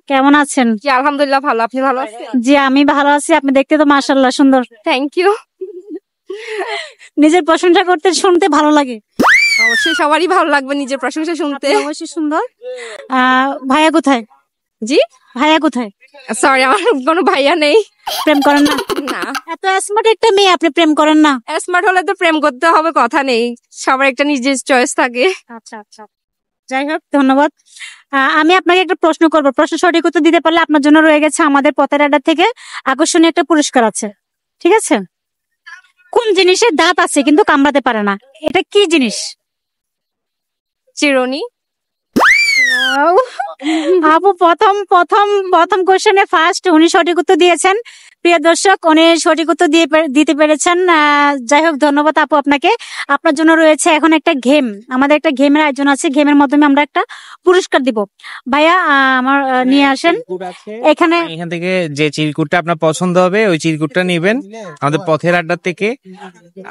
কেমন আছেন? জি আলহামদুলিল্লাহ ভালো, আপনি ভালো আছেন? জি আমি ভালো আছি। আপনি দেখতে তো মাশাআল্লাহ সুন্দর। Thank you. নিজের প্রশংসা করতে শুনতে ভালো লাগে। অবশ্যই সবারই ভালো লাগবে নিজের প্রশংসা শুনতে। অবশ্যই সুন্দর। ভাইয়া কোথায়? জি ভাইয়া কোথায়? সরি, আমার কোনো ভাইয়া নেই। প্রেম করেন না? না। এত স্মার্ট একটা মেয়ে, আপনি প্রেম করেন না? স্মার্ট হলে তো প্রেম করতে হবে, কথা নেই। সবার একটা নিজের চয়েস থাকে। আচ্ছা আচ্ছা, যাই হোক ধন্যবাদ। আমি আপনাকে একটা প্রশ্ন করবো, প্রশ্ন সঠিক উত্তর দিতে পারলে আপনার জন্য রয়ে গেছে আমাদের পথের আড্ডা থেকে আকর্ষণীয় একটা পুরস্কার আছে, ঠিক আছে? কোন জিনিসের দাঁত আছে কিন্তু কামড়াতে পারে না, এটা কি জিনিস? চিরুনি। আপু প্রথম প্রথম প্রথম কোশ্চেনে ফার্স্ট উনি সঠিক উত্তর দিয়েছেন। প্রিয় দর্শক, উনি সঠিক উত্তর দিতে পেরেছেন। যাই হোক ধন্যবাদ আপু আপনাকে। আপনার জন্য রয়েছে এখন একটা গেম, আমাদের একটা গেমের আয়োজন আছে, গেমের মাধ্যমে আমরা একটা পুরস্কার দিব। ভাইয়া আমার নিয়ে আসেন এখানে। এখান থেকে যে চিরকুটটা আপনার পছন্দ হবে ওই চিরকুটটা নেবেন আমাদের পথের আড্ডা থেকে।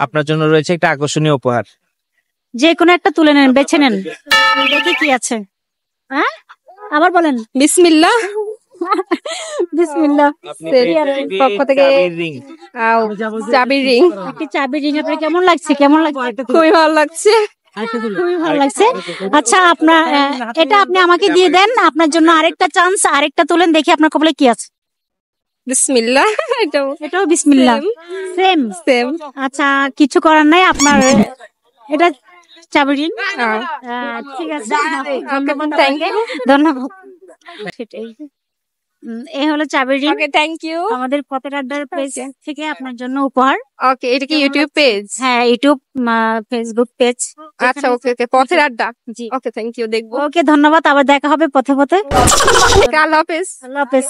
আপনার জন্য রয়েছে একটা আকর্ষণীয় উপহার। যে কোনো একটা তুলে নেন, বেছে নেন, দেখি কি আছে। হ্যাঁ আবার বলেন। বিসমিল্লাহ। বিসমিল্লাহ। পক্ষ থেকে চাবির রিং। একটি চাবি রিং। আপনার কেমন লাগছে? কেমন লাগছে? খুবই ভালো লাগছে। খুবই ভালো লাগছে। আচ্ছা আপনার এটা আপনি আমাকে দিয়ে দেন। আপনার জন্য আরেকটা চান্স, আরেকটা তুলেন, দেখি আপনার কপালে কি আছে। বিসমিল্লাহ। এটাও বিসমিল্লাহ। Same same. আচ্ছা কিছু করার নাই, আপনার এটা চাবি রিং। ঠিক আছে, থ্যাংক ইউ। ধন্যবাদ। সেটাই, এই হলো চাবি রিং। Okay thank you. আমাদের পথের আড্ডার পেজ থেকে আপনার জন্য উপহার। ওকে, এটা কি ইউটিউব পেজ? হ্যাঁ ইউটিউব, ফেসবুক পেজ। আচ্ছা ওকে ওকে, পথের আড্ডা। জি ওকে থ্যাংক ইউ, দেখবো। ওকে ধন্যবাদ, আবার দেখা হবে পথে পথে। আল্লাহ হাফেজ। আল্লাহ হাফেজ।